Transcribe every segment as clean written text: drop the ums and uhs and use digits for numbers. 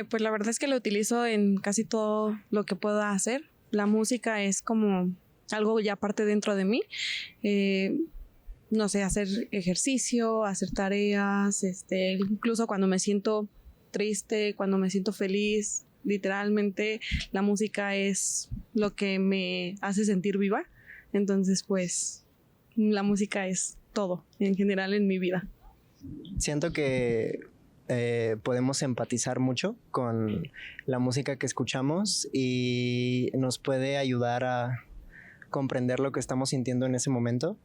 Pues la verdad es que lo utilizo en casi todo lo que pueda hacer. La música es como algo ya parte dentro de mí. No sé, hacer ejercicio, hacer tareas, incluso cuando me siento triste, cuando me siento feliz, literalmente la música es lo que me hace sentir viva. Entonces, pues, la música es todo en general en mi vida. Siento que podemos empatizar mucho con la música que escuchamos y nos puede ayudar a comprender lo que estamos sintiendo en ese momento,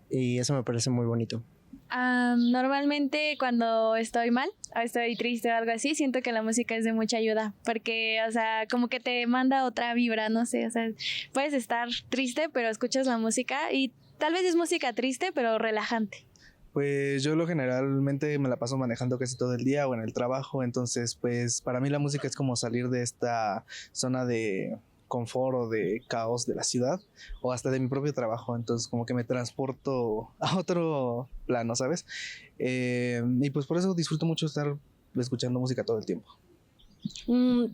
y eso me parece muy bonito. Normalmente cuando estoy mal o estoy triste o algo así, siento que la música es de mucha ayuda porque, o sea, como que te manda otra vibra, no sé, o sea, puedes estar triste pero escuchas la música y tal vez es música triste pero relajante. Pues yo generalmente me la paso manejando casi todo el día o en el trabajo, entonces pues para mí la música es como salir de esta zona de confort o de caos de la ciudad o hasta de mi propio trabajo, entonces como que me transporto a otro plano, ¿sabes? Y pues por eso disfruto mucho estar escuchando música todo el tiempo.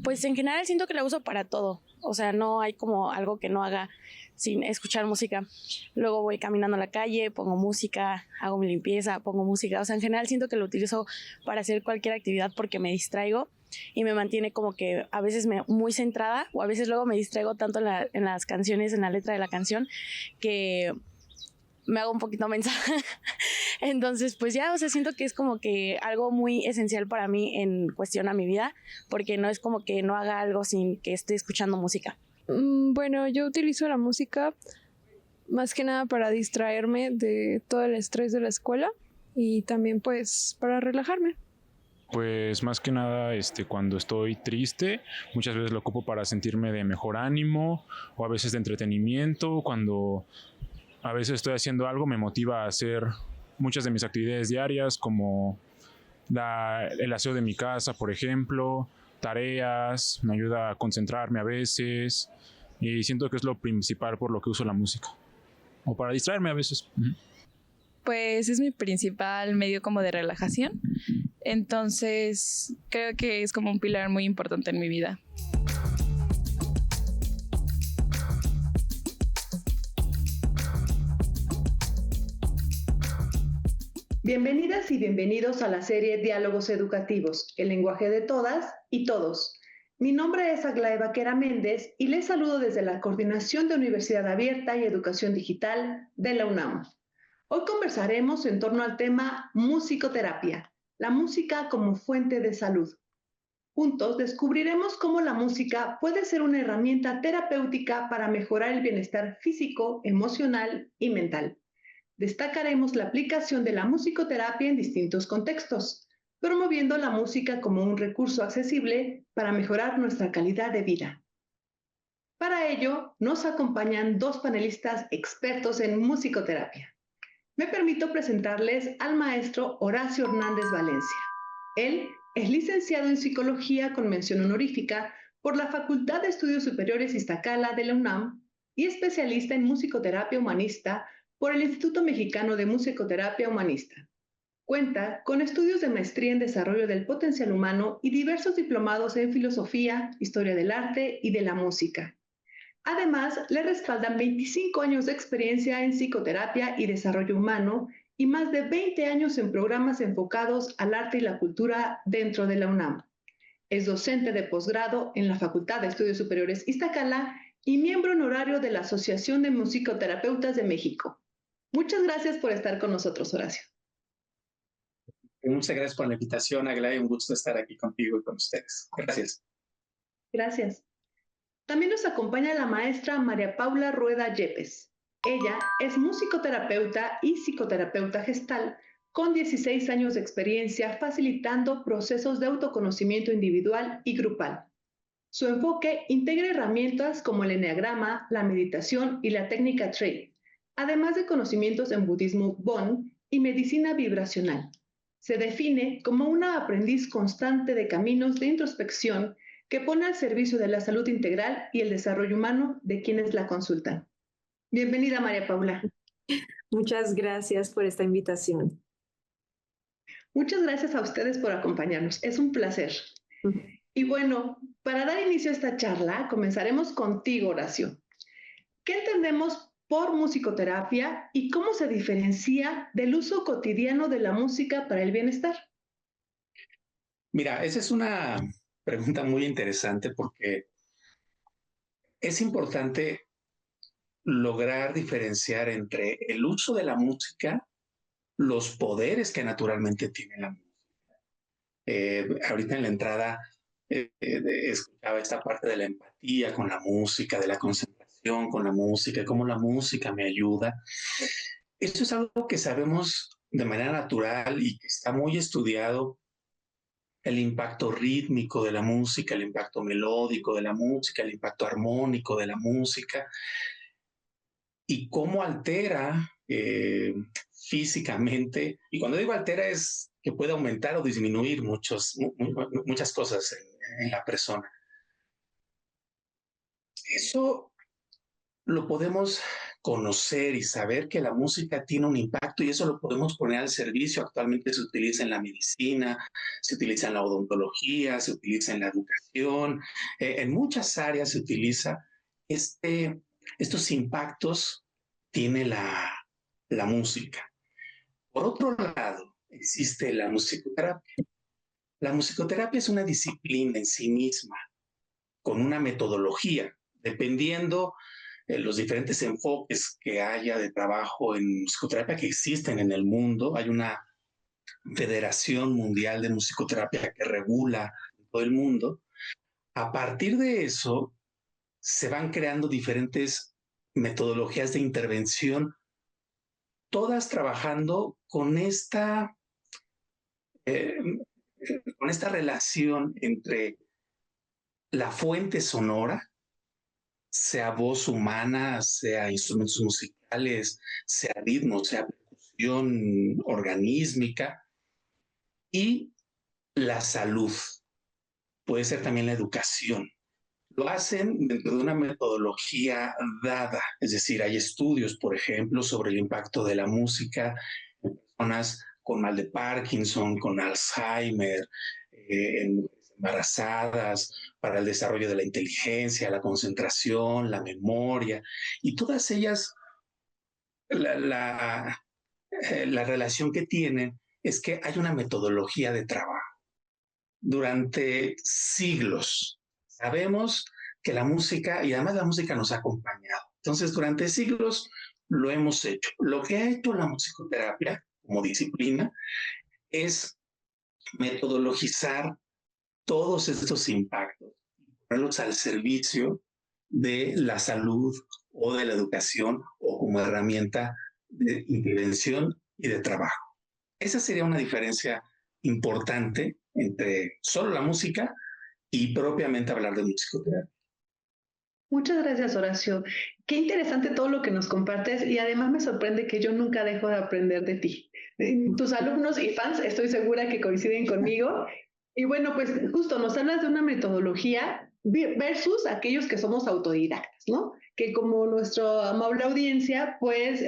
Pues en general siento que la uso para todo, o sea, no hay como algo que no haga sin escuchar música. Luego voy caminando a la calle, pongo música, hago mi limpieza, pongo música, o sea, en general siento que lo utilizo para hacer cualquier actividad porque me distraigo y me mantiene como que a veces muy centrada, o a veces luego me distraigo tanto en las canciones, en la letra de la canción, que me hago un poquito mensa. Entonces, pues ya, o sea, siento que es como que algo muy esencial para mí en cuestión a mi vida, porque no es como que no haga algo sin que esté escuchando música. Bueno, yo utilizo la música más que nada para distraerme de todo el estrés de la escuela y también pues para relajarme. Pues más que nada cuando estoy triste, muchas veces lo ocupo para sentirme de mejor ánimo o a veces de entretenimiento. Cuando a veces estoy haciendo algo me motiva a hacer muchas de mis actividades diarias, como el aseo de mi casa, por ejemplo, tareas, me ayuda a concentrarme a veces y siento que es lo principal por lo que uso la música o para distraerme a veces. Pues es mi principal medio como de relajación, entonces creo que es como un pilar muy importante en mi vida. Bienvenidas y bienvenidos a la serie Diálogos Educativos, el lenguaje de todas y todos. Mi nombre es Aglae Vaquera Méndez y les saludo desde la Coordinación de Universidad Abierta y Educación Digital de la UNAM. Hoy conversaremos en torno al tema musicoterapia, la música como fuente de salud. Juntos descubriremos cómo la música puede ser una herramienta terapéutica para mejorar el bienestar físico, emocional y mental. Destacaremos la aplicación de la musicoterapia en distintos contextos, promoviendo la música como un recurso accesible para mejorar nuestra calidad de vida. Para ello, nos acompañan dos panelistas expertos en musicoterapia. Me permito presentarles al maestro Horacio Hernández Valencia. Él es licenciado en Psicología con mención honorífica por la Facultad de Estudios Superiores Iztacala de la UNAM y especialista en musicoterapia humanista por el Instituto Mexicano de Musicoterapia Humanista. Cuenta con estudios de maestría en desarrollo del potencial humano y diversos diplomados en filosofía, historia del arte y de la música. Además, le respaldan 25 años de experiencia en psicoterapia y desarrollo humano y más de 20 años en programas enfocados al arte y la cultura dentro de la UNAM. Es docente de posgrado en la Facultad de Estudios Superiores Iztacala y miembro honorario de la Asociación de Musicoterapeutas de México. Muchas gracias por estar con nosotros, Horacio. Muchas gracias por la invitación, Aglae. Un gusto estar aquí contigo y con ustedes. Gracias. Gracias. También nos acompaña la maestra María Paula Rueda Yepes. Ella es musicoterapeuta y psicoterapeuta gestal con 16 años de experiencia facilitando procesos de autoconocimiento individual y grupal. Su enfoque integra herramientas como el eneagrama, la meditación y la técnica TREI, además de conocimientos en budismo Bon y medicina vibracional. Se define como una aprendiz constante de caminos de introspección que pone al servicio de la salud integral y el desarrollo humano de quienes la consultan. Bienvenida, María Paula. Muchas gracias por esta invitación. Muchas gracias a ustedes por acompañarnos. Es un placer. Y bueno, para dar inicio a esta charla, comenzaremos contigo, Horacio. ¿Qué entendemos por musicoterapia y cómo se diferencia del uso cotidiano de la música para el bienestar? Mira, esa es una pregunta muy interesante porque es importante lograr diferenciar entre el uso de la música, los poderes que naturalmente tiene la música. Ahorita en la entrada escuchaba esta parte de la empatía con la música, de la concentración con la música, cómo la música me ayuda. Esto es algo que sabemos de manera natural y que está muy estudiado, el impacto rítmico de la música, el impacto melódico de la música, el impacto armónico de la música y cómo altera físicamente. Y cuando digo altera es que puede aumentar o disminuir muchas cosas en la persona. Eso lo podemos conocer y saber que la música tiene un impacto y eso lo podemos poner al servicio. Actualmente se utiliza en la medicina, se utiliza en la odontología, se utiliza en la educación, en muchas áreas se utiliza. Estos impactos tiene la música. Por otro lado, existe la musicoterapia. La musicoterapia es una disciplina en sí misma, con una metodología, dependiendo los diferentes enfoques que haya de trabajo en musicoterapia que existen en el mundo. Hay una Federación Mundial de Musicoterapia que regula todo el mundo. A partir de eso, se van creando diferentes metodologías de intervención, todas trabajando con esta relación entre la fuente sonora, sea voz humana, sea instrumentos musicales, sea ritmo, sea percusión organísmica, y la salud. Puede ser también la educación. Lo hacen dentro de una metodología dada, es decir, hay estudios, por ejemplo, sobre el impacto de la música en personas con mal de Parkinson, con Alzheimer, en embarazadas, para el desarrollo de la inteligencia, la concentración, la memoria, y todas ellas, la relación que tienen es que hay una metodología de trabajo. Durante siglos sabemos que la música, y además la música nos ha acompañado. Entonces, durante siglos lo hemos hecho. Lo que ha hecho la musicoterapia como disciplina es metodologizar todos estos impactos, ponerlos al servicio de la salud o de la educación o como herramienta de intervención y de trabajo. Esa sería una diferencia importante entre solo la música y propiamente hablar de musicoterapia. Muchas gracias, Horacio. Qué interesante todo lo que nos compartes y además me sorprende que yo nunca dejo de aprender de ti. Tus alumnos y fans estoy segura que coinciden conmigo. Y bueno, pues justo nos hablas de una metodología versus aquellos que somos autodidactas, ¿no? Que como nuestra amable audiencia, pues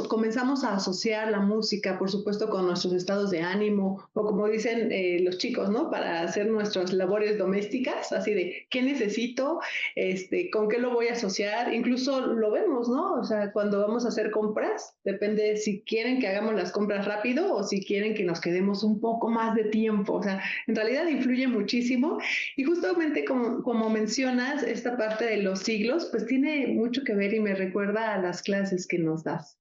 comenzamos a asociar la música, por supuesto, con nuestros estados de ánimo, o como dicen los chicos, ¿no? Para hacer nuestras labores domésticas, así de, ¿qué necesito? ¿Con qué lo voy a asociar? Incluso lo vemos, ¿no? O sea, cuando vamos a hacer compras, depende si quieren que hagamos las compras rápido o si quieren que nos quedemos un poco más de tiempo. O sea, en realidad influye muchísimo. Y justamente como mencionas, esta parte de los siglos, pues tiene mucho que ver y me recuerda a las clases que nos das.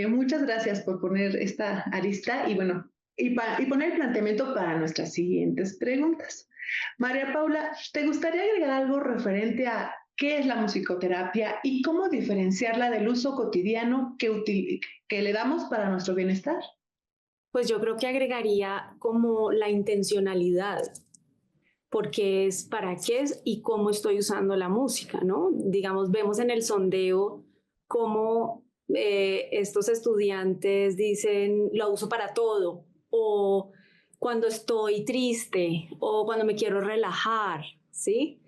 Muchas gracias por poner esta arista y bueno, y poner el planteamiento para nuestras siguientes preguntas. María Paula, ¿te gustaría agregar algo referente a qué es la musicoterapia y cómo diferenciarla del uso cotidiano que le damos para nuestro bienestar. Pues yo creo que agregaría como la intencionalidad, porque es para qué es y cómo estoy usando la música, ¿no? Digamos, vemos en el sondeo cómo estos estudiantes dicen, lo uso para todo, o cuando estoy triste, o cuando me quiero relajar, ¿sí?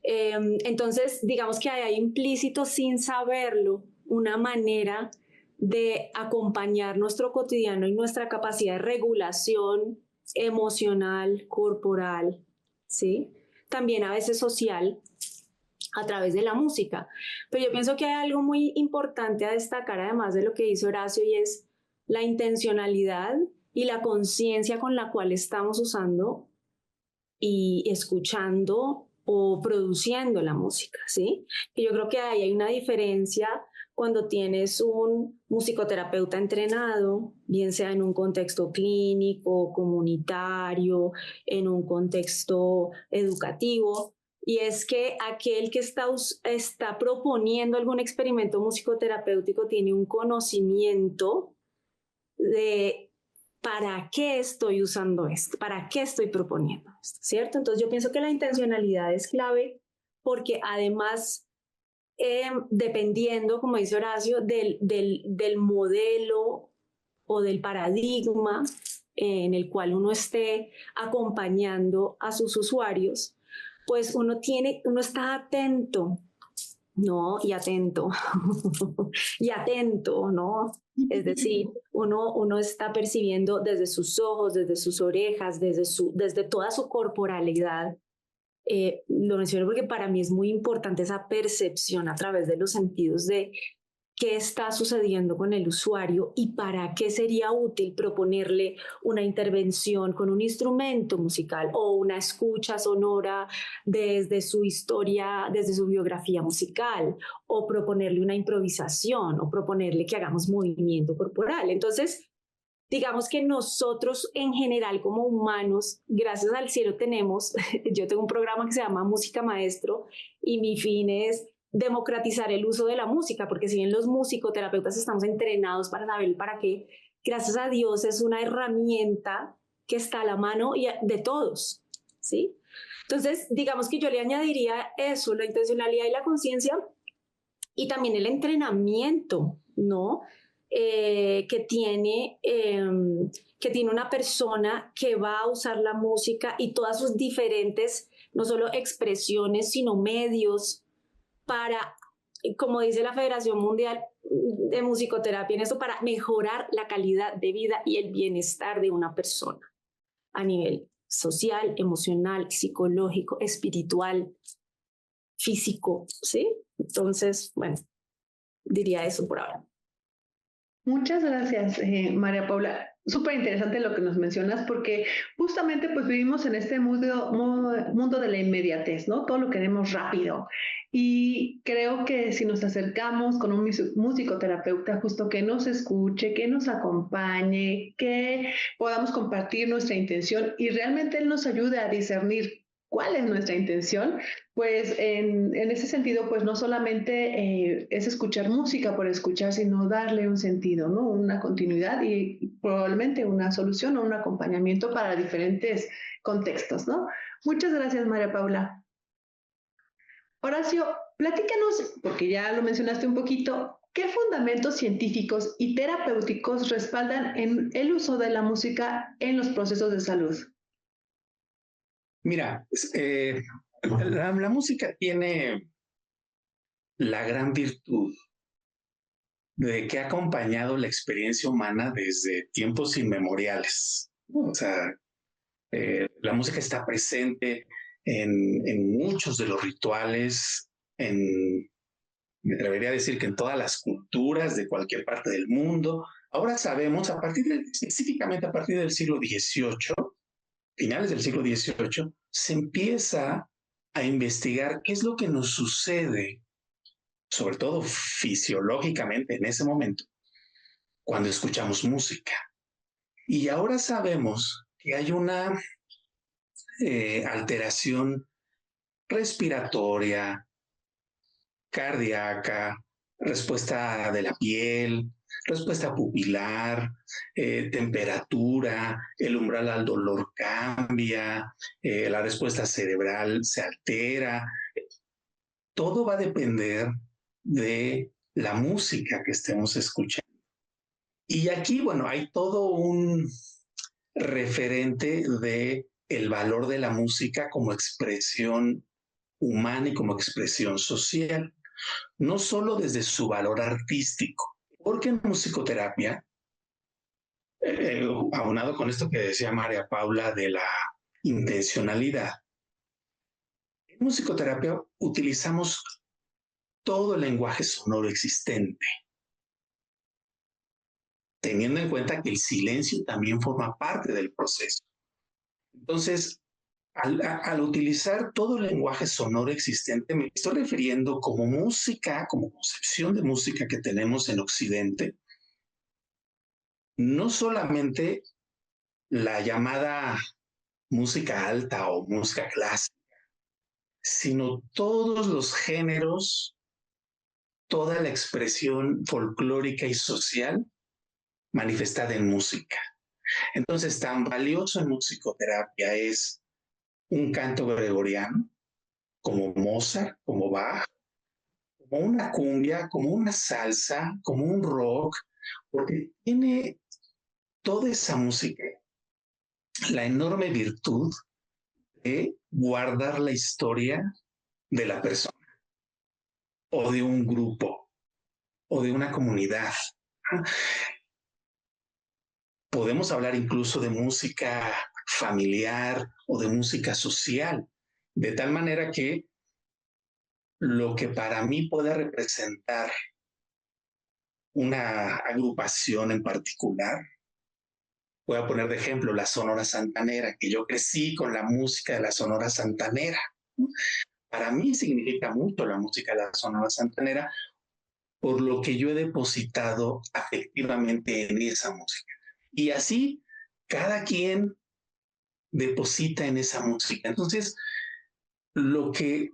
Entonces, digamos que hay implícito, sin saberlo, una manera de acompañar nuestro cotidiano y nuestra capacidad de regulación emocional, corporal, ¿sí? También a veces social, a través de la música. Pero yo pienso que hay algo muy importante a destacar, además de lo que hizo Horacio, y es la intencionalidad y la conciencia con la cual estamos usando y escuchando o produciendo la música, ¿sí? Y yo creo que ahí hay una diferencia cuando tienes un musicoterapeuta entrenado, bien sea en un contexto clínico, comunitario, en un contexto educativo, y es que aquel que está proponiendo algún experimento musicoterapéutico tiene un conocimiento de ¿para qué estoy usando esto? ¿Para qué estoy proponiendo esto? ¿Cierto? Entonces yo pienso que la intencionalidad es clave porque además, dependiendo, como dice Horacio, del modelo o del paradigma en el cual uno esté acompañando a sus usuarios, pues uno está atento, ¿no? Y atento, y atento, ¿no? Es decir, uno está percibiendo desde sus ojos, desde sus orejas, desde toda su corporalidad. Lo menciono porque para mí es muy importante esa percepción a través de los sentidos de qué está sucediendo con el usuario y para qué sería útil proponerle una intervención con un instrumento musical o una escucha sonora desde su historia, desde su biografía musical, o proponerle una improvisación o proponerle que hagamos movimiento corporal. Entonces, digamos que nosotros en general como humanos, gracias al cielo yo tengo un programa que se llama Música Maestro y mi fin es democratizar el uso de la música, porque si bien los musicoterapeutas estamos entrenados para saber para qué, gracias a Dios es una herramienta que está a la mano de todos, ¿sí? Entonces, digamos que yo le añadiría eso, la intencionalidad y la conciencia, y también el entrenamiento, ¿no? Que tiene una persona que va a usar la música y todas sus diferentes, no solo expresiones, sino medios para, como dice la Federación Mundial de Musicoterapia, en esto, para mejorar la calidad de vida y el bienestar de una persona a nivel social, emocional, psicológico, espiritual, físico, ¿sí? Entonces, bueno, diría eso por ahora. Muchas gracias, María Paula. Súper interesante lo que nos mencionas porque justamente pues vivimos en este mundo de la inmediatez, ¿no? Todo lo queremos rápido. Y creo que si nos acercamos con un musicoterapeuta justo que nos escuche, que nos acompañe, que podamos compartir nuestra intención y realmente él nos ayude a discernir cuál es nuestra intención, pues en ese sentido, pues no solamente es escuchar música por escuchar, sino darle un sentido, ¿no? Una continuidad y probablemente una solución o un acompañamiento para diferentes contextos, ¿no? Muchas gracias, María Paula. Horacio, platícanos, porque ya lo mencionaste un poquito, ¿qué fundamentos científicos y terapéuticos respaldan en el uso de la música en los procesos de salud? Mira, la música tiene la gran virtud de que ha acompañado la experiencia humana desde tiempos inmemoriales. O sea, la música está presente en muchos de los rituales, me atrevería a decir que en todas las culturas de cualquier parte del mundo. Ahora sabemos, específicamente a partir del siglo XVIII, finales del siglo XVIII, se empieza a investigar qué es lo que nos sucede, sobre todo fisiológicamente en ese momento, cuando escuchamos música. Y ahora sabemos que hay una alteración respiratoria, cardíaca, respuesta de la piel, respuesta pupilar, temperatura, el umbral al dolor cambia, la respuesta cerebral se altera. Todo va a depender de la música que estemos escuchando. Y aquí, bueno, hay todo un referente de el valor de la música como expresión humana y como expresión social, no solo desde su valor artístico, porque en musicoterapia, aunado con esto que decía María Paula de la intencionalidad, en musicoterapia utilizamos todo el lenguaje sonoro existente, teniendo en cuenta que el silencio también forma parte del proceso. Entonces, al utilizar todo el lenguaje sonoro existente, me estoy refiriendo como música, como concepción de música que tenemos en Occidente, no solamente la llamada música alta o música clásica, sino todos los géneros, toda la expresión folclórica y social manifestada en música. Entonces, tan valioso en musicoterapia es un canto gregoriano, como Mozart, como Bach, como una cumbia, como una salsa, como un rock, porque tiene toda esa música la enorme virtud de guardar la historia de la persona, o de un grupo, o de una comunidad. Podemos hablar incluso de música familiar o de música social, de tal manera que lo que para mí puede representar una agrupación en particular, voy a poner de ejemplo la Sonora Santanera, que yo crecí con la música de la Sonora Santanera. Para mí significa mucho la música de la Sonora Santanera por lo que yo he depositado afectivamente en esa música. Y así cada quien deposita en esa música. Entonces, lo que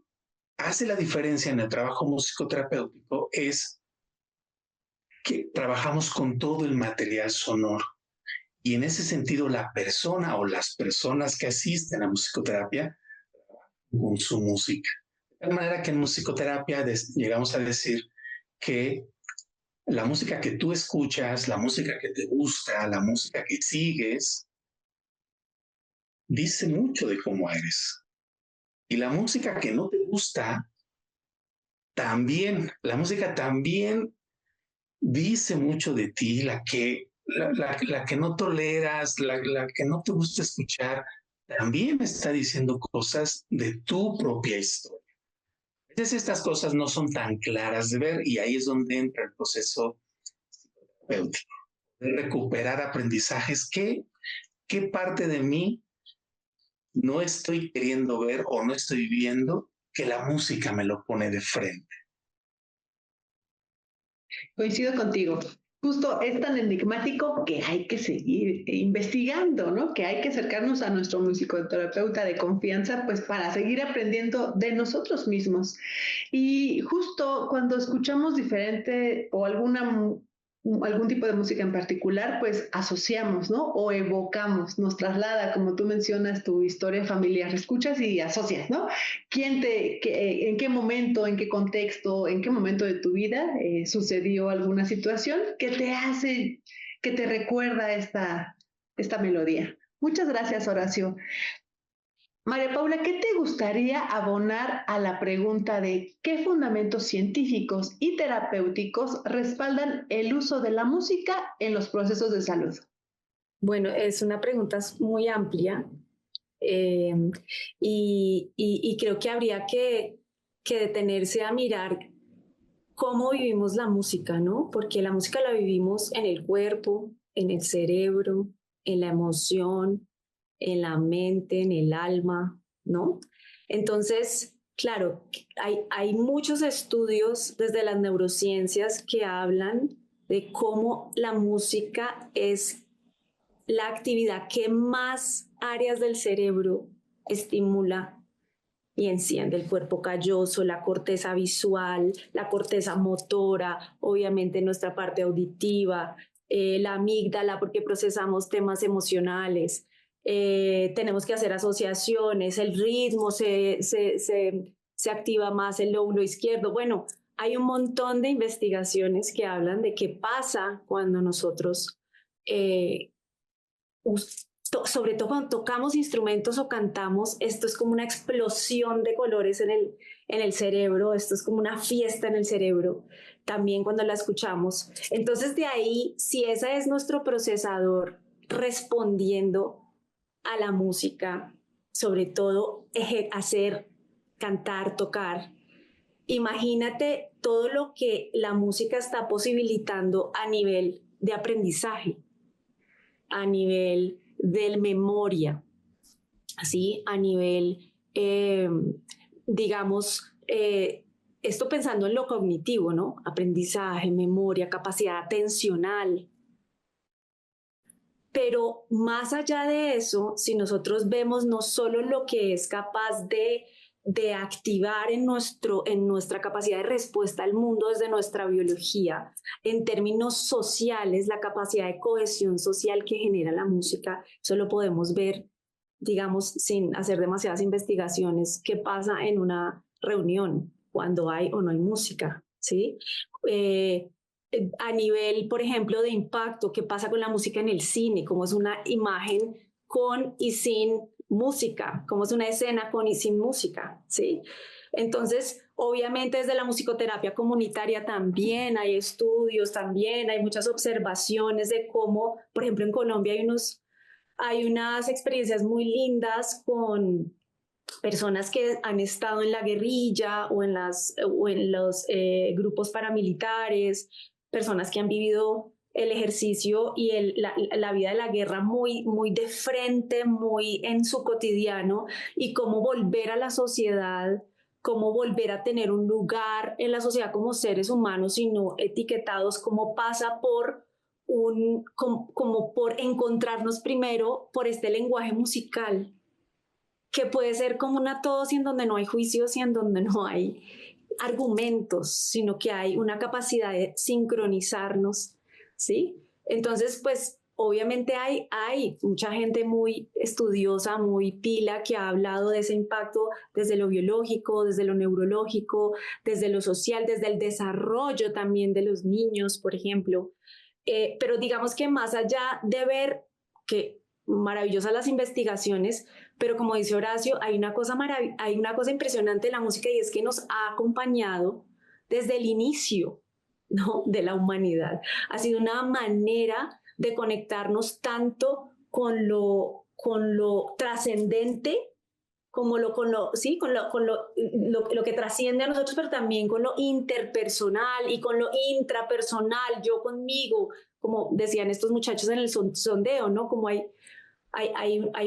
hace la diferencia en el trabajo musicoterapéutico es que trabajamos con todo el material sonoro. Y en ese sentido, la persona o las personas que asisten a musicoterapia con su música. De tal manera que en musicoterapia llegamos a decir que la música que tú escuchas, la música que te gusta, la música que sigues, dice mucho de cómo eres. Y la música que no te gusta, también, la música también dice mucho de ti, la que no toleras, la que no te gusta escuchar, también está diciendo cosas de tu propia historia. A veces estas cosas no son tan claras de ver y ahí es donde entra el proceso terapéutico, de recuperar aprendizajes qué parte de mí no estoy queriendo ver o no estoy viendo que la música me lo pone de frente. Coincido contigo. Justo es tan enigmático que hay que seguir investigando, ¿no? Que hay que acercarnos a nuestro musicoterapeuta de confianza, pues para seguir aprendiendo de nosotros mismos. Y justo cuando escuchamos diferente o algún tipo de música en particular, pues asociamos, ¿no? O evocamos, nos traslada, como tú mencionas, tu historia familiar. Escuchas y asocias, ¿no? En qué momento, en qué contexto, en qué momento de tu vida sucedió alguna situación que te recuerda esta melodía. Muchas gracias, Horacio. María Paula, ¿qué te gustaría abonar a la pregunta de qué fundamentos científicos y terapéuticos respaldan el uso de la música en los procesos de salud? Bueno, es una pregunta muy amplia y creo que habría que detenerse a mirar cómo vivimos la música, ¿no? Porque la música la vivimos en el cuerpo, en el cerebro, en la emoción, en la mente, en el alma, ¿no? Entonces, claro, hay muchos estudios desde las neurociencias que hablan de cómo la música es la actividad que más áreas del cerebro estimula y enciende el cuerpo calloso, la corteza visual, la corteza motora, obviamente nuestra parte auditiva, la amígdala porque procesamos temas emocionales. Tenemos que hacer asociaciones, el ritmo se activa más el lóbulo izquierdo. Bueno, hay un montón de investigaciones que hablan de qué pasa cuando nosotros, sobre todo cuando tocamos instrumentos o cantamos, esto es como una explosión de colores en el cerebro, esto es como una fiesta en el cerebro, también cuando la escuchamos. Entonces de ahí, si ese es nuestro procesador respondiendo a la música, sobre todo hacer, cantar, tocar, imagínate todo lo que la música está posibilitando a nivel de aprendizaje, a nivel de memoria, ¿sí? A nivel, digamos, esto pensando en lo cognitivo, ¿no? Aprendizaje, memoria, capacidad atencional. Pero más allá de eso, si nosotros vemos no solo lo que es capaz de activar en nuestra capacidad de respuesta al mundo desde nuestra biología, en términos sociales, la capacidad de cohesión social que genera la música, eso lo podemos ver, digamos, sin hacer demasiadas investigaciones, qué pasa en una reunión cuando hay o no hay música, ¿sí? A nivel, por ejemplo, de impacto, qué pasa con la música en el cine, cómo es una imagen con y sin música, cómo es una escena con y sin música, ¿sí? Entonces, obviamente desde la musicoterapia comunitaria también hay estudios, también hay muchas observaciones de cómo, por ejemplo, en Colombia hay unas experiencias muy lindas con personas que han estado en la guerrilla o en los grupos paramilitares, personas que han vivido el ejercicio y la vida de la guerra muy, muy de frente, muy en su cotidiano, y cómo volver a la sociedad, cómo volver a tener un lugar en la sociedad como seres humanos y no etiquetados, cómo pasa por como por encontrarnos primero por este lenguaje musical, que puede ser común a todos y en donde no hay juicios y en donde no hay argumentos, sino que hay una capacidad de sincronizarnos, ¿sí? Entonces, pues, obviamente hay mucha gente muy estudiosa, muy pila, que ha hablado de ese impacto desde lo biológico, desde lo neurológico, desde lo social, desde el desarrollo también de los niños, por ejemplo. Pero digamos que más allá de ver que maravillosas las investigaciones, pero como dice Horacio, hay una cosa impresionante de la música, y es que nos ha acompañado desde el inicio, ¿no?, de la humanidad. Ha sido una manera de conectarnos tanto con lo trascendente, como con lo que trasciende a nosotros, pero también con lo interpersonal y con lo intrapersonal, yo conmigo, como decían estos muchachos en el sondeo, ¿no? Como hay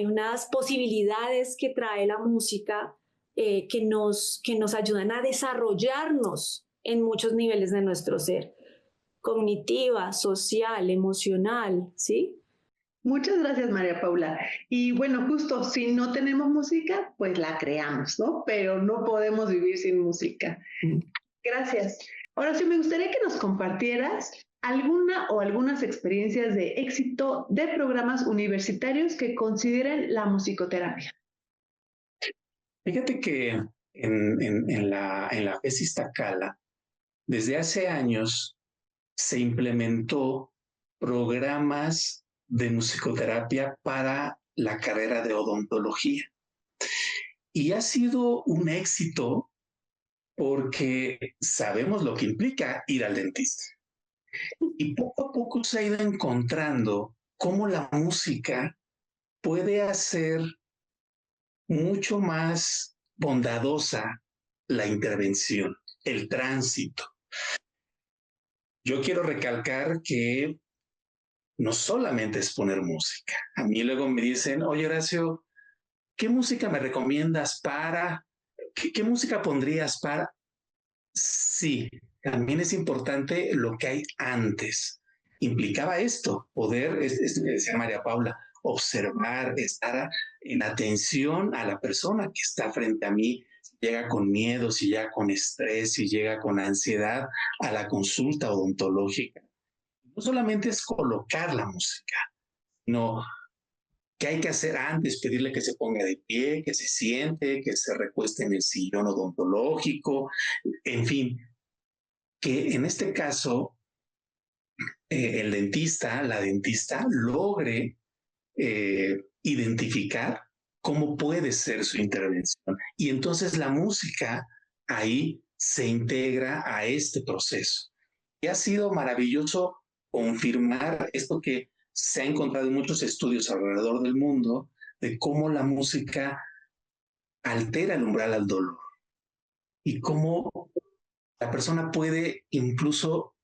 unas posibilidades que trae la música que nos ayudan a desarrollarnos en muchos niveles de nuestro ser, cognitiva, social, emocional, ¿sí? Muchas gracias, María Paula. Y bueno, justo si no tenemos música, pues la creamos, ¿no? Pero no podemos vivir sin música. Gracias. Ahora sí, me gustaría que nos compartieras alguna o algunas experiencias de éxito de programas universitarios que consideren la musicoterapia. Fíjate que en la FES Iztacala, desde hace años se implementó programas de musicoterapia para la carrera de odontología. Y ha sido un éxito porque sabemos lo que implica ir al dentista. Y poco a poco se ha ido encontrando cómo la música puede hacer mucho más bondadosa la intervención, el tránsito. Yo quiero recalcar que no solamente es poner música. A mí luego me dicen, oye, Horacio, ¿qué música me recomiendas para? ¿Qué música pondrías para? Sí, también es importante lo que hay antes. Implicaba esto, poder, decía María Paula, observar, estar en atención a la persona que está frente a mí, llega con miedo, si llega con estrés, si llega con ansiedad a la consulta odontológica, no solamente es colocar la música, sino ¿qué hay que hacer antes? Pedirle que se ponga de pie, que se siente, que se recueste en el sillón odontológico, en fin, que en este caso el dentista, la dentista, logre identificar cómo puede ser su intervención. Y entonces la música ahí se integra a este proceso. Y ha sido maravilloso confirmar esto que se ha encontrado en muchos estudios alrededor del mundo, de cómo la música altera el umbral al dolor y cómo la persona puede incluso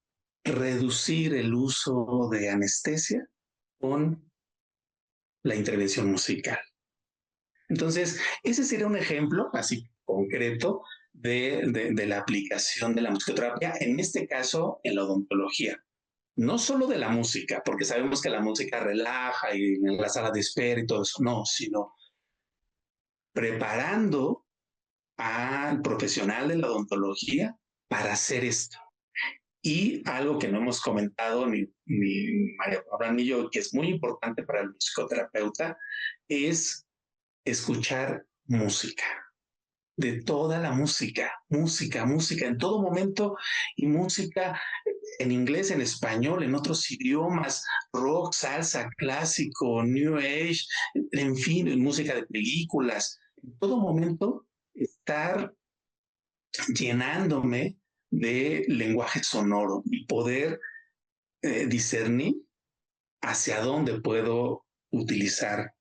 reducir el uso de anestesia con la intervención musical. Entonces, ese sería un ejemplo así concreto de la aplicación de la musicoterapia, en este caso en la odontología. No solo de la música, porque sabemos que la música relaja y en la sala de espera y todo eso, no, sino preparando al profesional de la odontología para hacer esto. Y algo que no hemos comentado ni María Paula ni yo, que es muy importante para el musicoterapeuta, es escuchar música. De toda la música, música en todo momento, y música en inglés, en español, en otros idiomas, rock, salsa, clásico, new age, en fin, música de películas, en todo momento estar llenándome de lenguaje sonoro y poder discernir hacia dónde puedo utilizar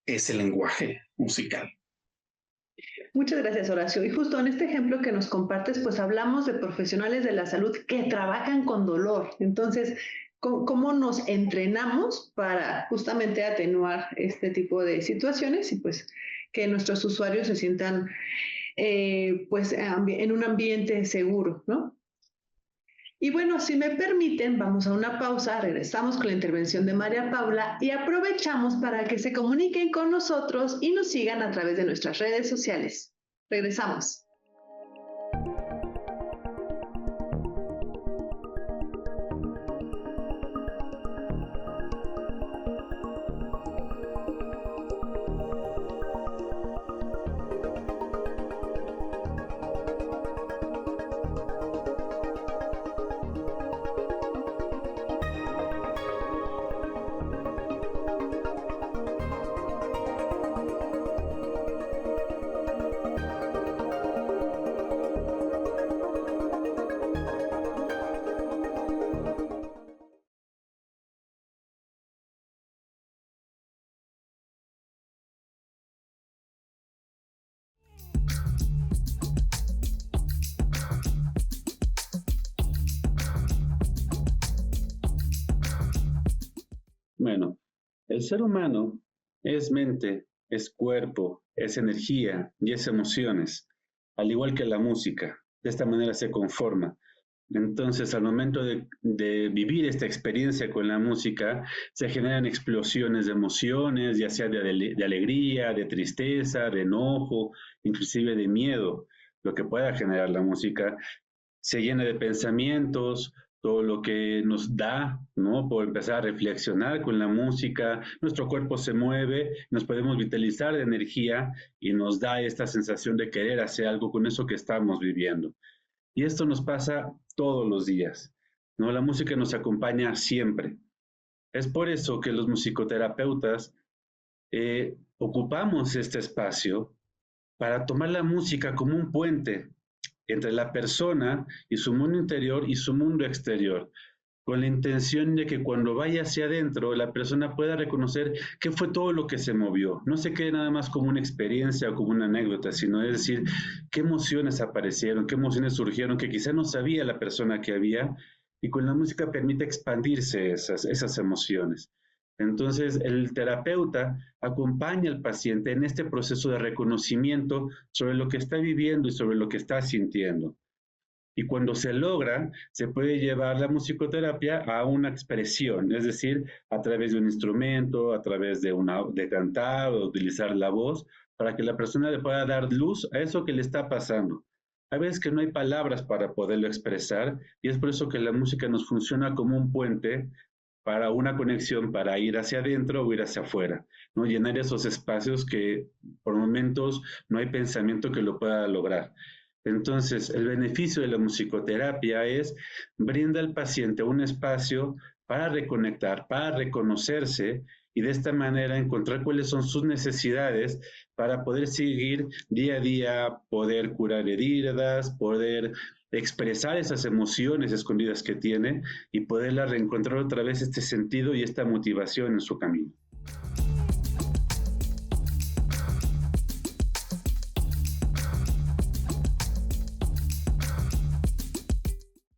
ese lenguaje musical. Muchas gracias, Horacio. Y justo en este ejemplo que nos compartes, pues hablamos de profesionales de la salud que trabajan con dolor. Entonces, ¿cómo nos entrenamos para justamente atenuar este tipo de situaciones y pues que nuestros usuarios se sientan pues en un ambiente seguro, ¿no? Y bueno, si me permiten, vamos a una pausa, regresamos con la intervención de María Paula y aprovechamos para que se comuniquen con nosotros y nos sigan a través de nuestras redes sociales. Regresamos. Bueno, el ser humano es mente, es cuerpo, es energía y es emociones, al igual que la música. De esta manera se conforma. Entonces, al momento de vivir esta experiencia con la música, se generan explosiones de emociones, ya sea de alegría, de tristeza, de enojo, inclusive de miedo, lo que pueda generar la música. Se llena de pensamientos, todo lo que nos da, ¿no? Por empezar a reflexionar con la música, nuestro cuerpo se mueve, nos podemos vitalizar de energía y nos da esta sensación de querer hacer algo con eso que estamos viviendo. Y esto nos pasa todos los días, ¿no? La música nos acompaña siempre. Es por eso que los musicoterapeutas ocupamos este espacio para tomar la música como un puente entre la persona y su mundo interior y su mundo exterior, con la intención de que cuando vaya hacia adentro la persona pueda reconocer qué fue todo lo que se movió. No se quede nada más como una experiencia o como una anécdota, sino es decir, qué emociones aparecieron, qué emociones surgieron que quizá no sabía la persona que había, y con la música permite expandirse esas emociones. Entonces, el terapeuta acompaña al paciente en este proceso de reconocimiento sobre lo que está viviendo y sobre lo que está sintiendo. Y cuando se logra, se puede llevar la musicoterapia a una expresión, es decir, a través de un instrumento, a través de cantar o de utilizar la voz, para que la persona le pueda dar luz a eso que le está pasando. Hay veces que no hay palabras para poderlo expresar y es por eso que la música nos funciona como un puente para una conexión, para ir hacia adentro o ir hacia afuera, ¿no? Llenar esos espacios que por momentos no hay pensamiento que lo pueda lograr. Entonces, el beneficio de la musicoterapia es brinda al paciente un espacio para reconectar, para reconocerse y de esta manera encontrar cuáles son sus necesidades para poder seguir día a día, poder curar heridas, poder expresar esas emociones escondidas que tiene y poderla reencontrar otra vez este sentido y esta motivación en su camino.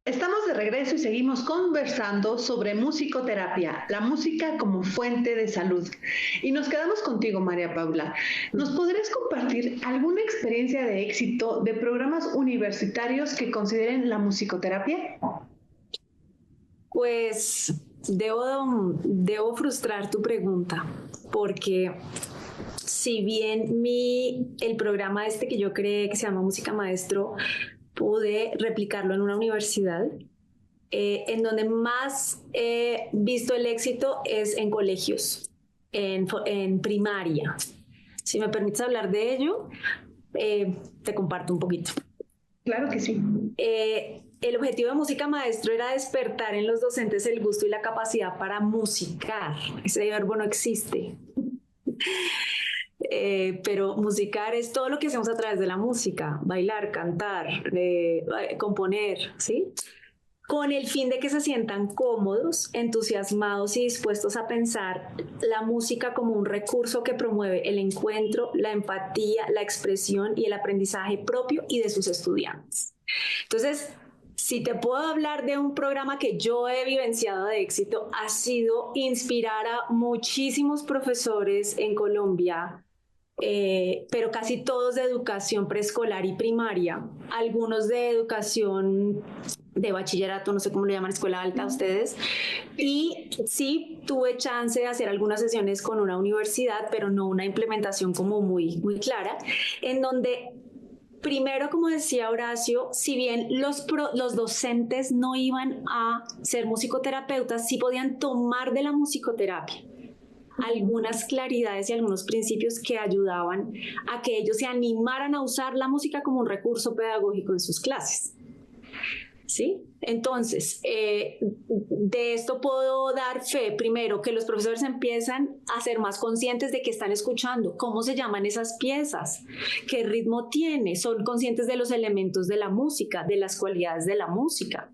Estamos de regreso y seguimos conversando sobre musicoterapia, la música como fuente de salud. Y nos quedamos contigo, María Paula. ¿Nos podrías compartir alguna experiencia de éxito de programas universitarios que consideren la musicoterapia? Pues debo frustrar tu pregunta, porque si bien el programa que yo creé, que se llama Música Maestro, pude replicarlo en una universidad, en donde más he visto el éxito es en colegios, en primaria. Si me permites hablar de ello, te comparto un poquito. Claro que sí. El objetivo de Música Maestro era despertar en los docentes el gusto y la capacidad para musicar. Ese verbo no existe. Pero musicar es todo lo que hacemos a través de la música, bailar, cantar, componer, ¿sí? Con el fin de que se sientan cómodos, entusiasmados y dispuestos a pensar la música como un recurso que promueve el encuentro, la empatía, la expresión y el aprendizaje propio y de sus estudiantes. Entonces, si te puedo hablar de un programa que yo he vivenciado de éxito, ha sido inspirar a muchísimos profesores en Colombia, pero casi todos de educación preescolar y primaria, algunos de educación de bachillerato, no sé cómo lo llaman, escuela alta ustedes, y sí tuve chance de hacer algunas sesiones con una universidad, pero no una implementación como muy clara, en donde primero, como decía Horacio, si bien los docentes no iban a ser musicoterapeutas, sí podían tomar de la musicoterapia algunas claridades y algunos principios que ayudaban a que ellos se animaran a usar la música como un recurso pedagógico en sus clases. ¿Sí? Entonces, de esto puedo dar fe, primero, que los profesores empiezan a ser más conscientes de que están escuchando, cómo se llaman esas piezas, qué ritmo tiene, son conscientes de los elementos de la música, de las cualidades de la música.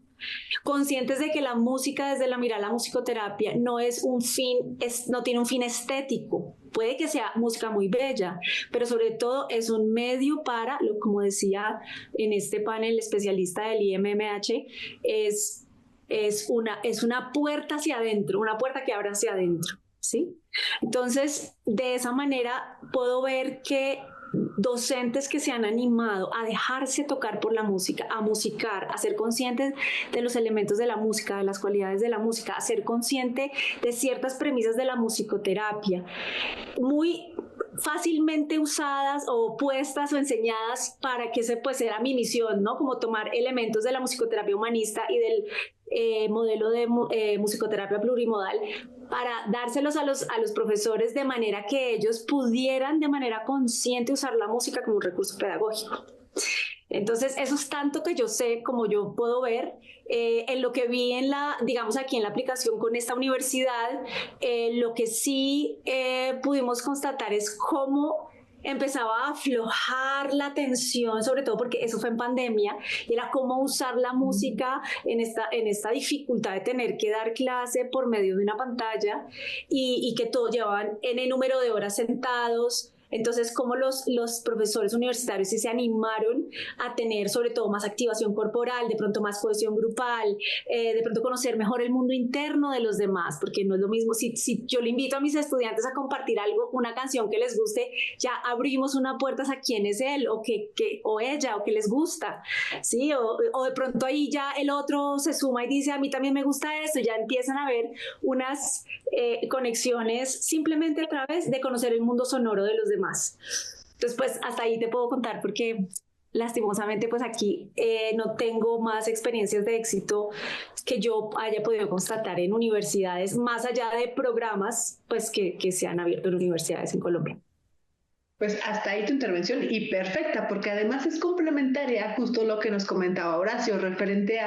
Conscientes de que la música, desde la mirada de la musicoterapia, no tiene un fin estético. Puede que sea música muy bella, pero sobre todo es un medio para, como decía en este panel especialista del IMMH, es una puerta hacia adentro, una puerta que abre hacia adentro, ¿sí? Entonces, de esa manera puedo ver que docentes que se han animado a dejarse tocar por la música, a musicar, a ser conscientes de los elementos de la música, de las cualidades de la música, a ser consciente de ciertas premisas de la musicoterapia, muy fácilmente usadas o puestas o enseñadas para que era mi misión, ¿no? Como tomar elementos de la musicoterapia humanista y del modelo de musicoterapia plurimodal para dárselos a los profesores de manera que ellos pudieran de manera consciente usar la música como un recurso pedagógico. Entonces, eso es tanto que yo sé, como yo puedo ver, en lo que vi digamos aquí en la aplicación con esta universidad, lo que sí pudimos constatar es cómo empezaba a aflojar la tensión, sobre todo porque eso fue en pandemia, y era cómo usar la música en esta dificultad de tener que dar clase por medio de una pantalla y que todos llevaban N número de horas sentados. Entonces, cómo los profesores universitarios sí se animaron a tener sobre todo más activación corporal, de pronto más cohesión grupal, de pronto conocer mejor el mundo interno de los demás, porque no es lo mismo si yo le invito a mis estudiantes a compartir algo, una canción que les guste, ya abrimos una puerta a quién es él o ella o que les gusta, ¿sí? O de pronto ahí ya el otro se suma y dice, a mí también me gusta esto, y ya empiezan a ver unas conexiones simplemente a través de conocer el mundo sonoro de los demás. Entonces, pues hasta ahí te puedo contar porque lastimosamente pues aquí no tengo más experiencias de éxito que yo haya podido constatar en universidades, más allá de programas pues que se han abierto en universidades en Colombia. Pues hasta ahí tu intervención y perfecta, porque además es complementaria justo lo que nos comentaba Horacio referente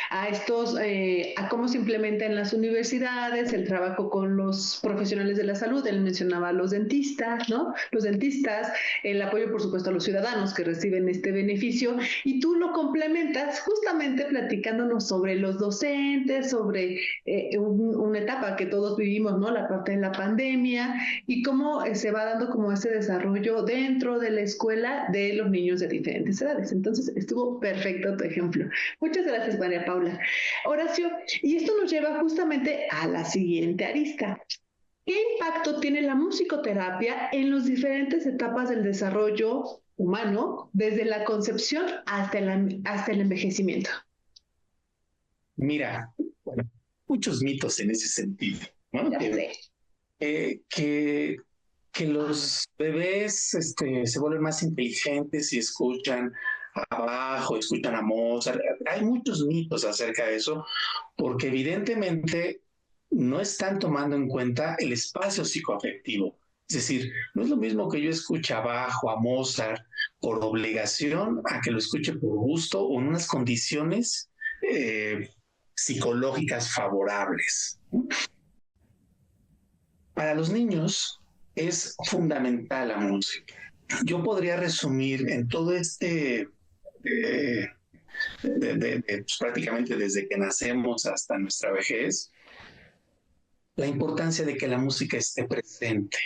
a estos, a cómo se implementa en las universidades, el trabajo con los profesionales de la salud. Él mencionaba a los dentistas, ¿no? Los dentistas, el apoyo por supuesto a los ciudadanos que reciben este beneficio, y tú lo complementas justamente platicándonos sobre los docentes, sobre una etapa que todos vivimos, ¿no? La parte de la pandemia y cómo se va dando como ese desarrollo dentro de la escuela de los niños de diferentes edades. Entonces, estuvo perfecto tu ejemplo. Muchas gracias, María Paula. Horacio, y esto nos lleva justamente a la siguiente arista. ¿Qué impacto tiene la musicoterapia en las diferentes etapas del desarrollo humano, desde la concepción hasta el envejecimiento? Mira, bueno, muchos mitos en ese sentido, ¿no? Que los bebés se vuelven más inteligentes y escuchan abajo, escuchan a Mozart. Hay muchos mitos acerca de eso, porque evidentemente no están tomando en cuenta el espacio psicoafectivo. Es decir, no es lo mismo que yo escuche abajo a Mozart por obligación a que lo escuche por gusto o en unas condiciones psicológicas favorables. Para los niños es fundamental la música. Yo podría resumir en todo pues prácticamente desde que nacemos hasta nuestra vejez, la importancia de que la música esté presente.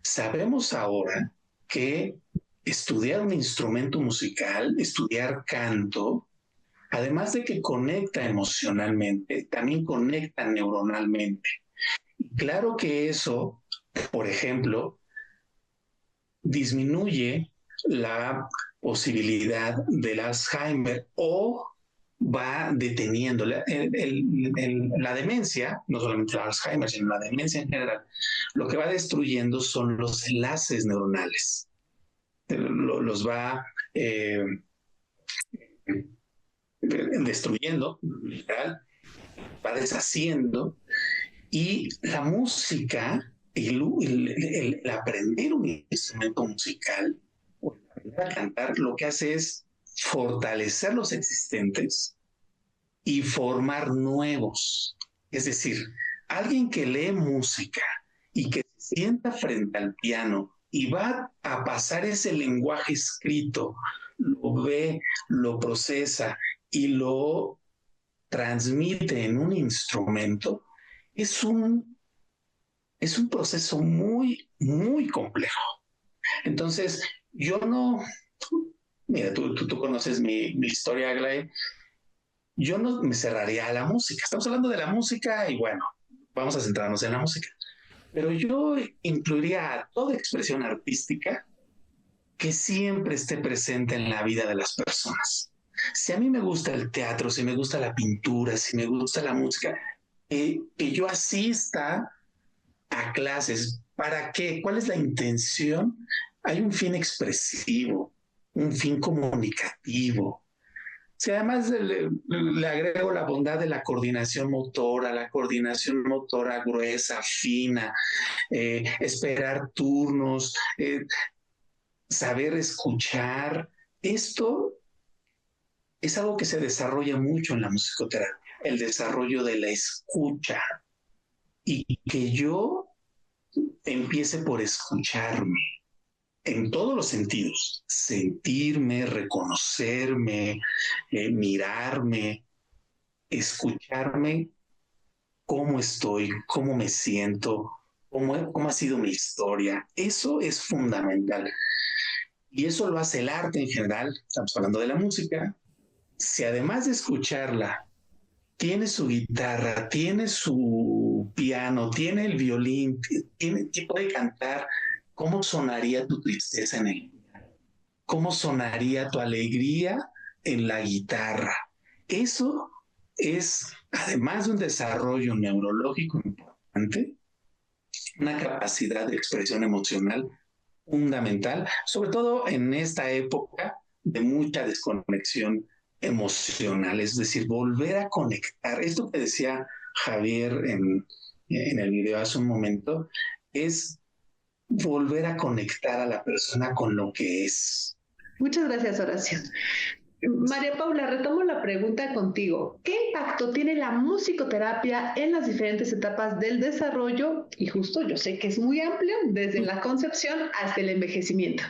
Sabemos ahora que estudiar un instrumento musical, estudiar canto, además de que conecta emocionalmente, también conecta neuronalmente. Claro que eso, por ejemplo, disminuye la posibilidad del Alzheimer o va deteniendo la demencia, no solamente el Alzheimer, sino la demencia en general. Lo que va destruyendo son los enlaces neuronales. Los va destruyendo, literal, va deshaciendo. Y la música, el aprender un instrumento musical, o aprender a cantar, lo que hace es fortalecer los existentes y formar nuevos. Es decir, alguien que lee música y que se sienta frente al piano y va a pasar ese lenguaje escrito, lo ve, lo procesa y lo transmite en un instrumento, es un proceso muy, muy complejo. Entonces, yo no... Mira, tú conoces mi historia, Aglaé. Yo no me cerraría a la música. Estamos hablando de la música y bueno, vamos a centrarnos en la música. Pero yo incluiría a toda expresión artística que siempre esté presente en la vida de las personas. Si a mí me gusta el teatro, si me gusta la pintura, si me gusta la música, que yo asista a clases. ¿Para qué? ¿Cuál es la intención? Hay un fin expresivo, un fin comunicativo. Si además le agrego la bondad de la coordinación motora gruesa, fina, esperar turnos, saber escuchar, esto es algo que se desarrolla mucho en la musicoterapia, el desarrollo de la escucha, y que yo empiece por escucharme en todos los sentidos, sentirme, reconocerme, mirarme, escucharme cómo estoy, cómo me siento, cómo ha sido mi historia. Eso es fundamental. Y eso lo hace el arte en general. Estamos hablando de la música. Si además de escucharla, tiene su guitarra, tiene su piano, tiene el violín, puede cantar, ¿cómo sonaría tu tristeza en el piano? ¿Cómo sonaría tu alegría en la guitarra? Eso es, además de un desarrollo neurológico importante, una capacidad de expresión emocional fundamental, sobre todo en esta época de mucha desconexión emocional, es decir, volver a conectar. Esto que decía Javier en el video hace un momento, es volver a conectar a la persona con lo que es. Muchas gracias, Horacio. María Paula, retomo la pregunta contigo. ¿Qué impacto tiene la musicoterapia en las diferentes etapas del desarrollo? Y justo yo sé que es muy amplio, desde la concepción hasta el envejecimiento.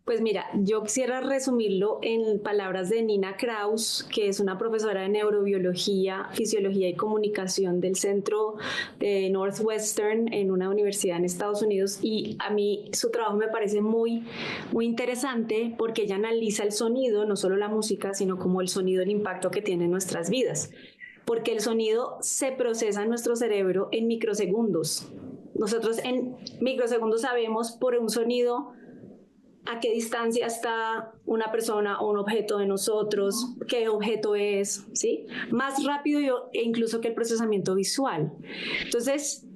Pues mira, yo quisiera resumirlo en palabras de Nina Kraus, que es una profesora de neurobiología, fisiología y comunicación del centro de Northwestern en una universidad en Estados Unidos, y a mí su trabajo me parece muy, muy interesante porque ella analiza el sonido, no solo la música, sino como el sonido, el impacto que tiene en nuestras vidas, porque el sonido se procesa en nuestro cerebro en microsegundos. Nosotros en microsegundos sabemos por un sonido a qué distancia está una persona o un objeto de nosotros, qué objeto es, ¿sí? Más rápido incluso que el procesamiento visual. Entonces,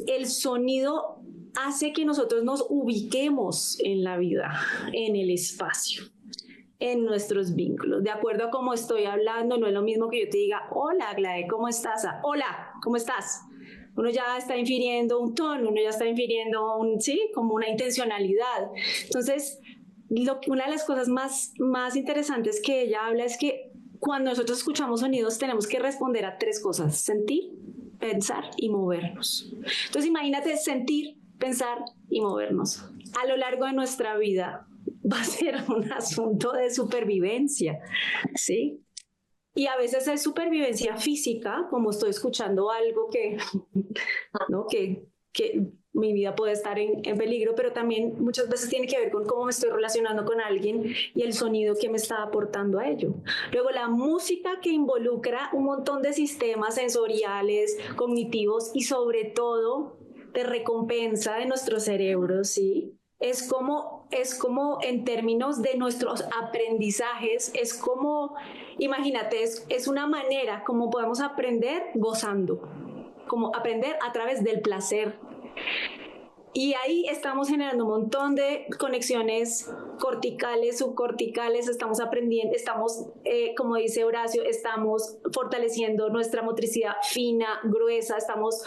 el sonido hace que nosotros nos ubiquemos en la vida, en el espacio, en nuestros vínculos. De acuerdo a cómo estoy hablando, no es lo mismo que yo te diga, hola, Glade, ¿cómo estás? Hola, ¿cómo estás? Uno ya está infiriendo un tono, uno ya está infiriendo como una intencionalidad. Entonces, una de las cosas más interesantes que ella habla es que cuando nosotros escuchamos sonidos tenemos que responder a 3 cosas: sentir, pensar y movernos. Entonces, imagínate sentir, pensar y movernos. A lo largo de nuestra vida va a ser un asunto de supervivencia, ¿sí? Y a veces es supervivencia física, como estoy escuchando algo que mi vida puede estar en peligro, pero también muchas veces tiene que ver con cómo me estoy relacionando con alguien y el sonido que me está aportando a ello. Luego, la música, que involucra un montón de sistemas sensoriales, cognitivos y sobre todo de recompensa de nuestro cerebro, ¿sí? Es como en términos de nuestros aprendizajes, es como, imagínate, es una manera como podemos aprender gozando, como aprender a través del placer. Y ahí estamos generando un montón de conexiones corticales, subcorticales, estamos aprendiendo, como dice Horacio, estamos fortaleciendo nuestra motricidad fina, gruesa, estamos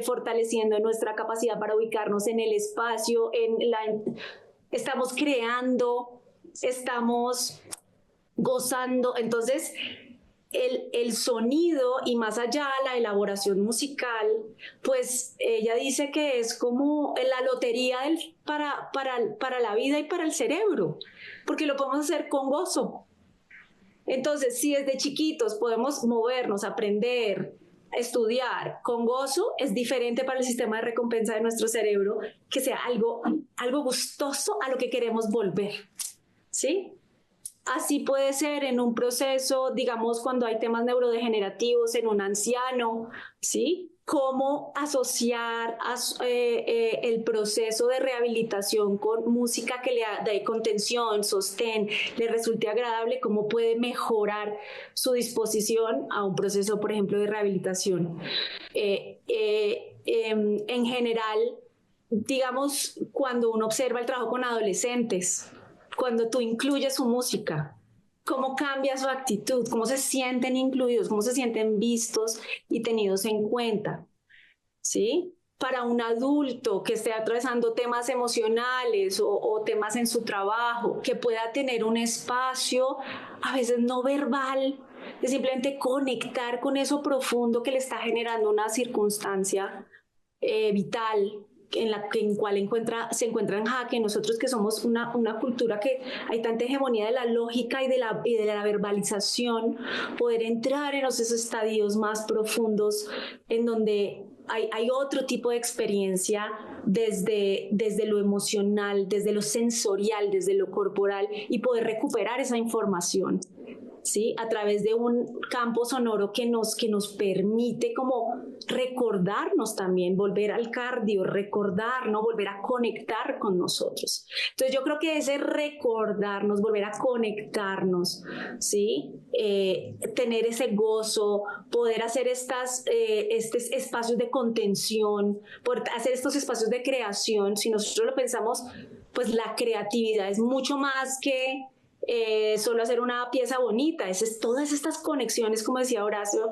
fortaleciendo nuestra capacidad para ubicarnos en el espacio, estamos creando, estamos gozando. Entonces, el sonido, y más allá la elaboración musical, pues ella dice que es como la lotería para la vida y para el cerebro, porque lo podemos hacer con gozo. Entonces, si desde chiquitos podemos movernos, aprender, estudiar con gozo, es diferente para el sistema de recompensa de nuestro cerebro que sea algo gustoso a lo que queremos volver, ¿sí? Así puede ser en un proceso, digamos, cuando hay temas neurodegenerativos en un anciano, ¿sí? Cómo asociar el proceso de rehabilitación con música que le dé contención, sostén, le resulte agradable, cómo puede mejorar su disposición a un proceso, por ejemplo, de rehabilitación. En general, digamos, cuando uno observa el trabajo con adolescentes, cuando tú incluyes su música, cómo cambia su actitud, cómo se sienten incluidos, cómo se sienten vistos y tenidos en cuenta, ¿sí? Para un adulto que esté atravesando temas emocionales o temas en su trabajo, que pueda tener un espacio, a veces no verbal, de simplemente conectar con eso profundo que le está generando una circunstancia vital, en la cual se encuentra en jaque. Nosotros que somos una cultura que hay tanta hegemonía de la lógica y de la verbalización, poder entrar en esos estadios más profundos en donde hay otro tipo de experiencia desde lo emocional, desde lo sensorial, desde lo corporal, y poder recuperar esa información, ¿sí? A través de un campo sonoro que nos permite como recordarnos también, volver al cardio, recordarnos, volver a conectar con nosotros. Entonces yo creo que ese recordarnos, volver a conectarnos, ¿sí? Tener ese gozo, poder hacer estos espacios de contención, poder hacer estos espacios de creación. Si nosotros lo pensamos, pues la creatividad es mucho más que solo hacer una pieza bonita. Todas estas conexiones, como decía Horacio,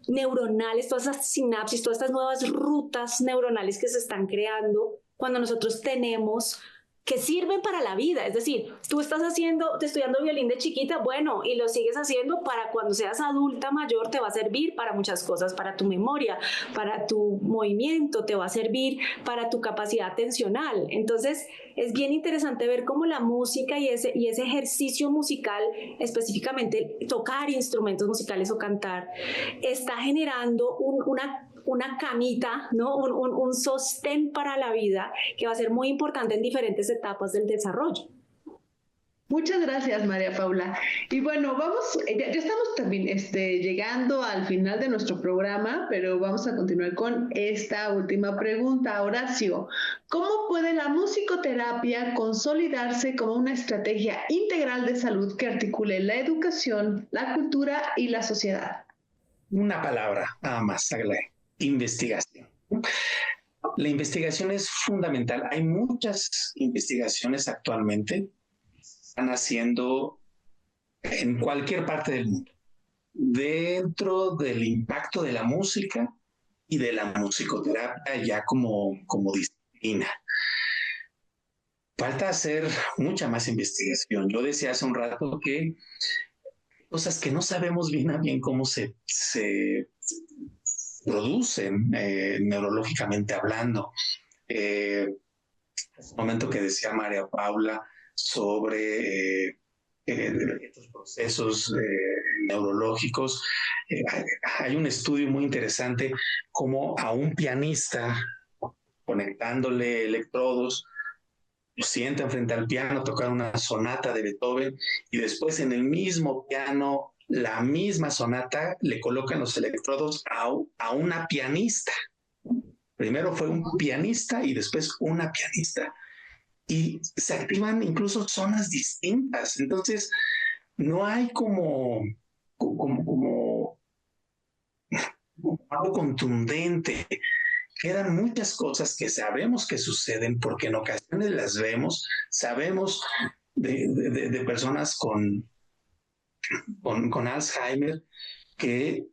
neuronales, todas esas sinapsis, todas estas nuevas rutas neuronales que se están creando cuando nosotros tenemos, que sirven para la vida. Es decir, tú estás estudiando violín de chiquita, bueno, y lo sigues haciendo para cuando seas adulta mayor, te va a servir para muchas cosas, para tu memoria, para tu movimiento, te va a servir para tu capacidad atencional. Entonces, es bien interesante ver cómo la música y ese ejercicio musical, específicamente tocar instrumentos musicales o cantar, está generando una camita, ¿no? un sostén para la vida que va a ser muy importante en diferentes etapas del desarrollo. Muchas gracias, María Paula. Y bueno, ya estamos también llegando al final de nuestro programa, pero vamos a continuar con esta última pregunta. Horacio, ¿cómo puede la musicoterapia consolidarse como una estrategia integral de salud que articule la educación, la cultura y la sociedad? Una palabra, nada más, Aglaé: investigación. La investigación es fundamental. Hay muchas investigaciones actualmente están haciendo en cualquier parte del mundo dentro del impacto de la música y de la musicoterapia ya como disciplina. Falta hacer mucha más investigación. Yo decía hace un rato que cosas que no sabemos bien a bien cómo se producen neurológicamente hablando. El momento que decía María Paula sobre estos procesos neurológicos, hay un estudio muy interesante como a un pianista, conectándole electrodos, lo sientan frente al piano, tocar una sonata de Beethoven, y después en el mismo piano, la misma sonata, le colocan los electrodos a una pianista. Primero fue un pianista y después una pianista. Y se activan incluso zonas distintas. Entonces, no hay como algo contundente. Quedan muchas cosas que sabemos que suceden porque en ocasiones las vemos. Sabemos de personas con Alzheimer que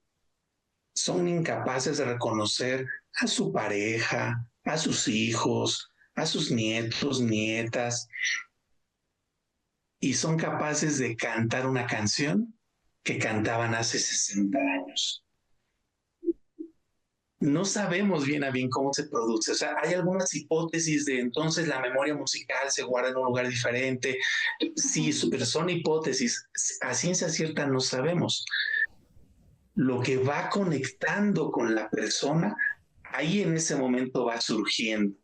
son incapaces de reconocer a su pareja, a sus hijos, a sus nietos, nietas, y son capaces de cantar una canción que cantaban hace 60 años. No sabemos bien a bien cómo se produce. O sea, hay algunas hipótesis de entonces la memoria musical se guarda en un lugar diferente. Sí, pero son hipótesis. A ciencia cierta no sabemos. Lo que va conectando con la persona, ahí en ese momento va surgiendo.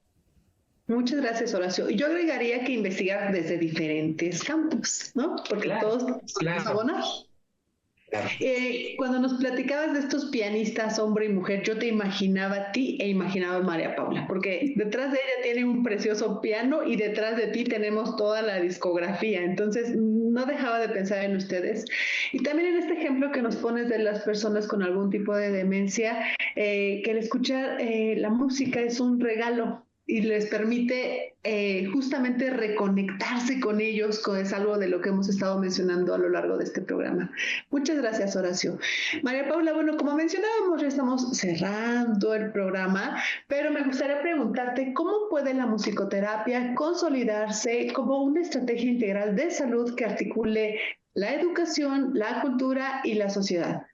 Muchas gracias, Horacio. Y yo agregaría que investigar desde diferentes campos, ¿no? Porque todos podemos abonar. Claro. Cuando nos platicabas de estos pianistas, hombre y mujer, yo te imaginaba a ti e imaginaba a María Paula, porque detrás de ella tiene un precioso piano y detrás de ti tenemos toda la discografía. Entonces, no dejaba de pensar en ustedes. Y también en este ejemplo que nos pones de las personas con algún tipo de demencia, que el escuchar la música es un regalo y les permite justamente reconectarse con ellos, es algo de lo que hemos estado mencionando a lo largo de este programa. Muchas gracias, Horacio. María Paula, bueno, como mencionábamos, ya estamos cerrando el programa, pero me gustaría preguntarte cómo puede la musicoterapia consolidarse como una estrategia integral de salud que articule la educación, la cultura y la sociedad.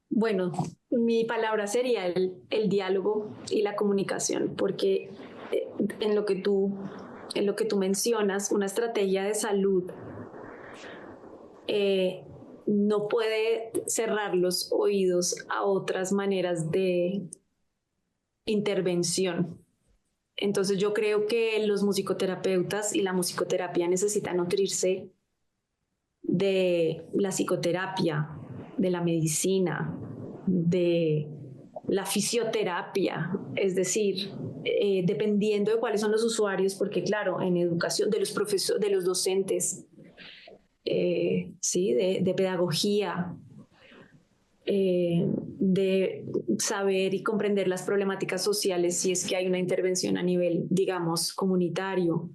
Bueno, mi palabra sería el diálogo y la comunicación, porque en lo que tú mencionas, una estrategia de salud no puede cerrar los oídos a otras maneras de intervención. Entonces yo creo que los musicoterapeutas y la musicoterapia necesitan nutrirse de la psicoterapia, de la medicina, de la fisioterapia, es decir, dependiendo de cuáles son los usuarios, porque claro, en educación, de los docentes, ¿sí? de pedagogía, de saber y comprender las problemáticas sociales si es que hay una intervención a nivel, digamos, comunitario,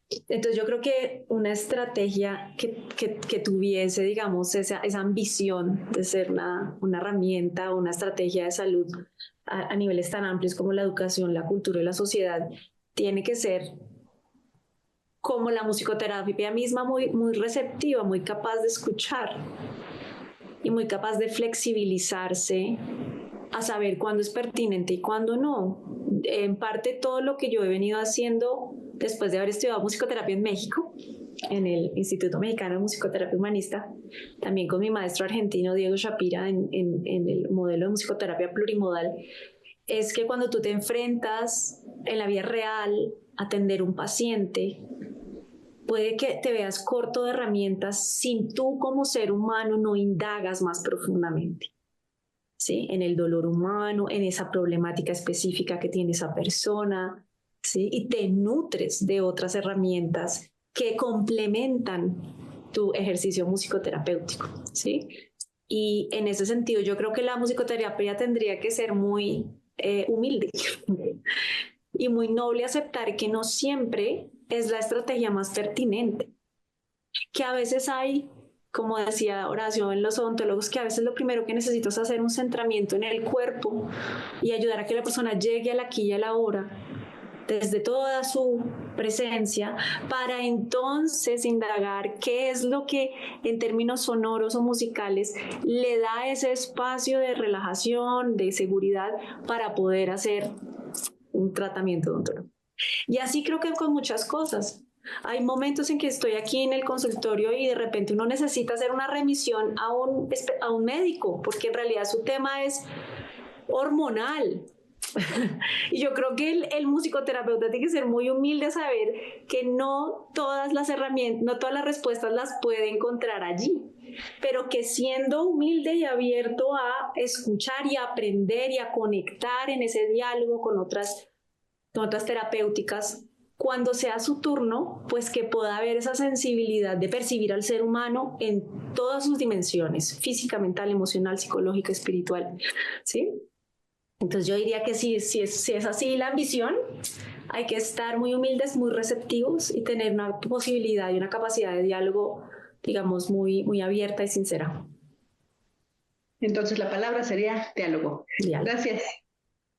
Entonces yo creo que una estrategia que tuviese, digamos, esa ambición de ser una herramienta o una estrategia de salud a niveles tan amplios como la educación, la cultura y la sociedad, tiene que ser como la musicoterapia misma, muy receptiva, muy capaz de escuchar y muy capaz de flexibilizarse a saber cuándo es pertinente y cuándo no. En parte todo lo que yo he venido haciendo después de haber estudiado musicoterapia en México, en el Instituto Mexicano de Musicoterapia Humanista, también con mi maestro argentino Diego Shapira en el modelo de musicoterapia plurimodal, es que cuando tú te enfrentas en la vida real a atender un paciente, puede que te veas corto de herramientas si tú como ser humano no indagas más profundamente, ¿sí? En el dolor humano, en esa problemática específica que tiene esa persona, ¿sí? Y te nutres de otras herramientas que complementan tu ejercicio musicoterapéutico, ¿sí? Y en ese sentido yo creo que la musicoterapia tendría que ser muy humilde y muy noble aceptar que no siempre es la estrategia más pertinente, que a veces hay, como decía Horacio, en los odontólogos, que a veces lo primero que necesito es hacer un centramiento en el cuerpo y ayudar a que la persona llegue al aquí y a la ahora desde toda su presencia, para entonces indagar qué es lo que en términos sonoros o musicales le da ese espacio de relajación, de seguridad para poder hacer un tratamiento odontológico. Y así creo que con muchas cosas. Hay momentos en que estoy aquí en el consultorio y de repente uno necesita hacer una remisión a un médico, porque en realidad su tema es hormonal. Y yo creo que el musicoterapeuta tiene que ser muy humilde a saber que no todas las herramientas, no todas las respuestas las puede encontrar allí, pero que siendo humilde y abierto a escuchar y a aprender y a conectar en ese diálogo con otras terapéuticas, cuando sea su turno, pues que pueda haber esa sensibilidad de percibir al ser humano en todas sus dimensiones, física, mental, emocional, psicológica, espiritual, ¿sí? Entonces yo diría que si es así la ambición, hay que estar muy humildes, muy receptivos y tener una posibilidad y una capacidad de diálogo, digamos, muy, muy abierta y sincera. Entonces la palabra sería diálogo. Gracias.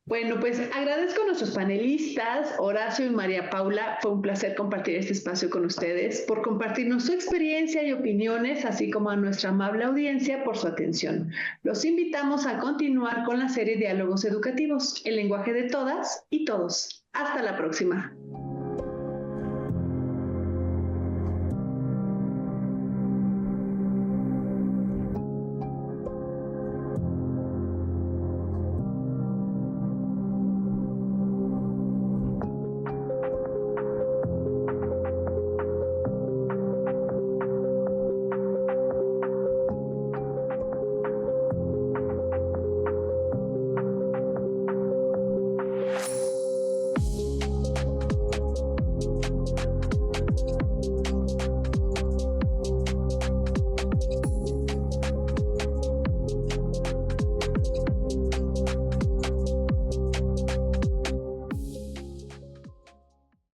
Bueno, pues agradezco a nuestros panelistas, Horacio y María Paula. Fue un placer compartir este espacio con ustedes, por compartirnos su experiencia y opiniones, así como a nuestra amable audiencia por su atención. Los invitamos a continuar con la serie Diálogos Educativos, el lenguaje de todas y todos. Hasta la próxima.